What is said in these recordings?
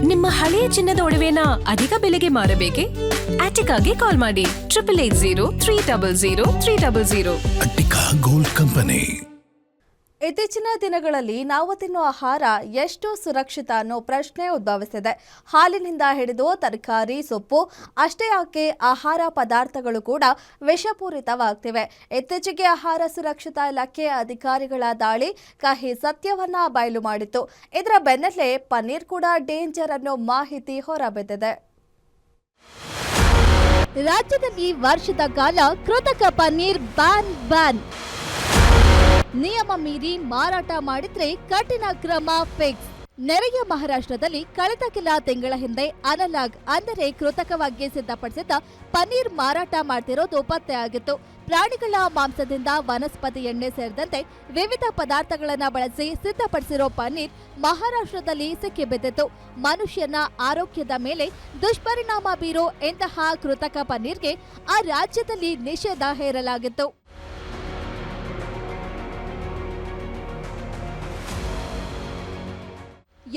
ನಿಮ್ಮ ಹಳೆಯ ಚಿನ್ನದ ಒಡವೆನ ಅಧಿಕ ಬೆಲೆಗೆ ಮಾರಬೇಕೆ? ಆಟಿಕಾಗೆ ಕಾಲ್ ಮಾಡಿ 8880 ಅಟ್ಟಿಕಾ ಗೋಲ್ಡ್ ಕಂಪನಿ. ಇತ್ತೀಚಿನ ದಿನಗಳಲ್ಲಿ ನಾವು ತಿನ್ನುವ ಆಹಾರ ಎಷ್ಟು ಸುರಕ್ಷಿತ ಅನ್ನೋ ಪ್ರಶ್ನೆ ಉದ್ಭವಿಸಿದೆ. ಹಾಲಿನಿಂದ ಹಿಡಿದು ತರಕಾರಿ, ಸೊಪ್ಪು ಅಷ್ಟೇ ಯಾಕೆ ಆಹಾರ ಪದಾರ್ಥಗಳು ಕೂಡ ವಿಷಪೂರಿತವಾಗ್ತಿವೆ. ಇತ್ತೀಚೆಗೆ ಆಹಾರ ಸುರಕ್ಷತಾ ಇಲಾಖೆ ಅಧಿಕಾರಿಗಳ ದಾಳಿ ಕಹಿ ಸತ್ಯವನ್ನ ಬಯಲು ಮಾಡಿತ್ತು. ಇದರ ಬೆನ್ನಲ್ಲೇ ಪನ್ನೀರ್ ಕೂಡ ಡೇಂಜರ್ ಅನ್ನೋ ಮಾಹಿತಿ ಹೊರಬಿದ್ದಿದೆ. ರಾಜ್ಯದಲ್ಲಿ ವರ್ಷದ ಕಾಲ ಕೃತಕ ಪನ್ನೀರ್ ಬ್ಯಾನ್. ನಿಯಮ ಮೀರಿ ಮಾರಾಟ ಮಾಡಿದ್ರೆ ಕಠಿಣ ಕ್ರಮ ಫಿಕ್ಸ್. ನೆರೆಯ ಮಹಾರಾಷ್ಟ್ರದಲ್ಲಿ ಕಳೆದ ಕೆಲ ತಿಂಗಳ ಹಿಂದೆ ಅನಲಾಗ್ ಅಂದರೆ ಕೃತಕವಾಗಿ ಸಿದ್ಧಪಡಿಸಿದ ಪನ್ನೀರ್ ಮಾರಾಟ ಮಾಡ್ತಿರೋದು ಪತ್ತೆಯಾಗಿತ್ತು. ಪ್ರಾಣಿಗಳ ಮಾಂಸದಿಂದ ವನಸ್ಪತಿ ಎಣ್ಣೆ ಸೇರಿದಂತೆ ವಿವಿಧ ಪದಾರ್ಥಗಳನ್ನು ಬಳಸಿ ಸಿದ್ಧಪಡಿಸಿರೋ ಪನ್ನೀರ್ ಮಹಾರಾಷ್ಟ್ರದಲ್ಲಿ ಸಿಕ್ಕಿಬಿದ್ದಿತ್ತು. ಮನುಷ್ಯನ ಆರೋಗ್ಯದ ಮೇಲೆ ದುಷ್ಪರಿಣಾಮ ಬೀರೋ ಇಂತಹ ಕೃತಕ ಪನ್ನೀರ್ಗೆ ಆ ರಾಜ್ಯದಲ್ಲಿ ನಿಷೇಧ ಹೇರಲಾಗಿತ್ತು.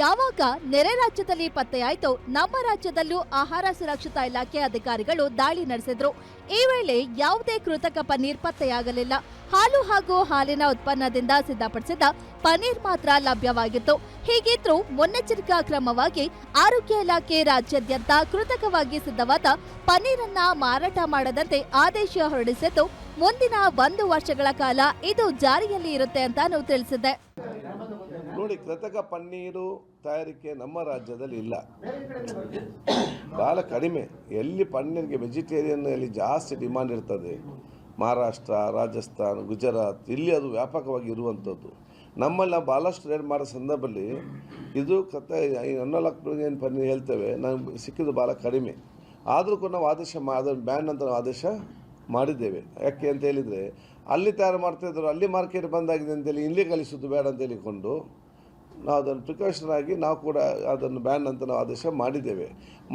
ಯಾವಾಗ ನೆರೆ ರಾಜ್ಯದಲ್ಲಿ ಪತ್ತೆಯಾಯಿತು, ನಮ್ಮ ರಾಜ್ಯದಲ್ಲೂ ಆಹಾರ ಸುರಕ್ಷತಾ ಇಲಾಖೆ ಅಧಿಕಾರಿಗಳು ದಾಳಿ ನಡೆಸಿದ್ರು. ಈ ವೇಳೆ ಯಾವುದೇ ಕೃತಕ ಪನ್ನೀರ್ ಪತ್ತೆಯಾಗಲಿಲ್ಲ. ಹಾಲು ಹಾಗೂ ಹಾಲಿನ ಉತ್ಪನ್ನದಿಂದ ಸಿದ್ಧಪಡಿಸಿದ ಪನ್ನೀರ್ ಮಾತ್ರ ಲಭ್ಯವಾಗಿತ್ತು. ಹೀಗಿದ್ರೂ ಮುನ್ನೆಚ್ಚರಿಕಾ ಕ್ರಮವಾಗಿ ಆರೋಗ್ಯ ಇಲಾಖೆ ರಾಜ್ಯಾದ್ಯಂತ ಕೃತಕವಾಗಿ ಸಿದ್ಧವಾದ ಪನ್ನೀರನ್ನ ಮಾರಾಟ ಮಾಡದಂತೆ ಆದೇಶ ಹೊರಡಿಸಿದ್ದು, ಮುಂದಿನ 1 ವರ್ಷಗಳ ಕಾಲ ಇದು ಜಾರಿಯಲ್ಲಿ ಇರುತ್ತೆ ಅಂತಾನು ತಿಳಿಸಿದೆ. ನೋಡಿ, ಕೃತಕ ಪನ್ನೀರು ತಯಾರಿಕೆ ನಮ್ಮ ರಾಜ್ಯದಲ್ಲಿ ಇಲ್ಲ, ಭಾಳ ಕಡಿಮೆ. ಎಲ್ಲಿ ಪನ್ನೀರ್ಗೆ ವೆಜಿಟೇರಿಯನ್ ಅಲ್ಲಿ ಜಾಸ್ತಿ ಡಿಮಾಂಡ್ ಇರ್ತದೆ, ಮಹಾರಾಷ್ಟ್ರ, ರಾಜಸ್ಥಾನ್, ಗುಜರಾತ್, ಇಲ್ಲಿ ಅದು ವ್ಯಾಪಕವಾಗಿ ಇರುವಂಥದ್ದು. ನಮ್ಮಲ್ಲಿ ನಾವು ಭಾಳಷ್ಟು ರೇಟ್ ಮಾಡೋ ಸಂದರ್ಭದಲ್ಲಿ ಇದು ಏನು ಪನ್ನೀರ್ ಹೇಳ್ತೇವೆ, ನಮ್ಗೆ ಸಿಕ್ಕಿದ್ದು ಭಾಳ ಕಡಿಮೆ. ಆದರೂ ಕೂಡ ನಾವು ಅದನ್ನು ಬ್ಯಾನ್ ಅಂತ ನಾವು ಆದೇಶ ಮಾಡಿದ್ದೇವೆ. ಯಾಕೆ ಅಂತ ಹೇಳಿದರೆ, ಅಲ್ಲಿ ತಯಾರು ಮಾಡ್ತಾಯಿದ್ರು, ಅಲ್ಲಿ ಮಾರ್ಕೆಟ್ ಬಂದಾಗಿದೆ ಅಂತೇಳಿ ಇಲ್ಲಿ ಕಲಿಸೋದು ಬೇಡ ಅಂತ ಹೇಳಿಕೊಂಡು ನಾವು ಅದನ್ನು ಪ್ರಿಕಾಷನ್ ಆಗಿ ನಾವು ಕೂಡ ಅದನ್ನು ಬ್ಯಾನ್ ಅಂತ ನಾವು ಆದೇಶ ಮಾಡಿದ್ದೇವೆ.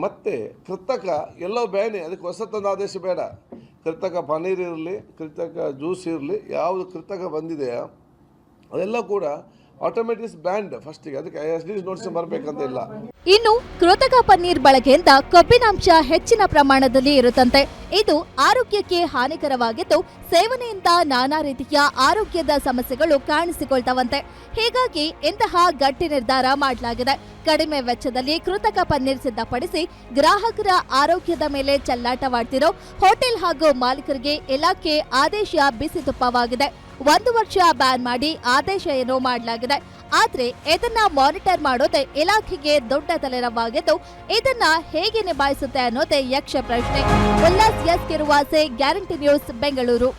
ಮತ್ತು ಕೃತಕ ಎಲ್ಲೋ ಬ್ಯಾನೆ, ಅದಕ್ಕೆ ಹೊಸತೊಂದು ಆದೇಶ ಬೇಡ. ಕೃತಕ ಪನ್ನೀರ್ ಇರಲಿ, ಕೃತಕ ಜ್ಯೂಸ್ ಇರಲಿ, ಯಾವುದು ಕೃತಕ ಬಂದಿದೆಯಾ ಅದೆಲ್ಲ ಕೂಡ ಆಟೋಮೆಟಿಕ್ ಬ್ಯಾಂಡ್ ಫಸ್ಟಿಗೆ, ಅದಕ್ಕೆ SD ನೋಟಿಸ್ ಬರಬೇಕಂತ ಇಲ್ಲ. ಇನ್ನು ಕೃತಕ ಪನ್ನೀರ್ ಬಳಕೆಯಿಂದ ಕೊಬ್ಬಿನಾಂಶ ಹೆಚ್ಚಿನ ಪ್ರಮಾಣದಲ್ಲಿ ಇರುತ್ತಂತೆ. ಇದು ಆರೋಗ್ಯಕ್ಕೆ ಹಾನಿಕರವಾಗಿದ್ದು, ಸೇವನೆಯಿಂದ ನಾನಾ ರೀತಿಯ ಆರೋಗ್ಯದ ಸಮಸ್ಯೆಗಳು ಕಾಣಿಸಿಕೊಳ್ತವಂತೆ. ಹೀಗಾಗಿ ಇಂತಹ ಗಟ್ಟಿ ನಿರ್ಧಾರ ಮಾಡಲಾಗಿದೆ. ಕಡಿಮೆ ವೆಚ್ಚದಲ್ಲಿ ಕೃತಕ ಪನ್ನೀರ್ ಸಿದ್ಧಪಡಿಸಿ ಗ್ರಾಹಕರ ಆರೋಗ್ಯದ ಮೇಲೆ ಚೆಲ್ಲಾಟವಾಡ್ತಿರೋ ಹೋಟೆಲ್ ಹಾಗೂ ಮಾಲೀಕರಿಗೆ ಇಲಾಖೆ ಆದೇಶ ಬಿಸಿ ತುಪ್ಪವಾಗಿದೆ. 1 ವರ್ಷ ಬ್ಯಾನ್ ಮಾಡಿ ಆದೇಶ ಏನೋ ಮಾಡಲಾಗಿದೆ. ಆದ್ರೆ ಇದನ್ನ ಮಾನಿಟರ್ ಮಾಡೋದೇ ಇಲಾಖೆಗೆ ದೊಡ್ಡ ತಲೆನೋವಾಗಿದ್ದು, ಇದನ್ನ ಹೇಗೆ ನಿಭಾಯಿಸುತ್ತೆ ಅನ್ನೋದೇ ಯಕ್ಷ ಪ್ರಶ್ನೆ. ಉಲ್ಲಾಸ್ ಎಸ್ ಕಿರುವಾಸೆ, ಗ್ಯಾರಂಟಿ ನ್ಯೂಸ್, ಬೆಂಗಳೂರು.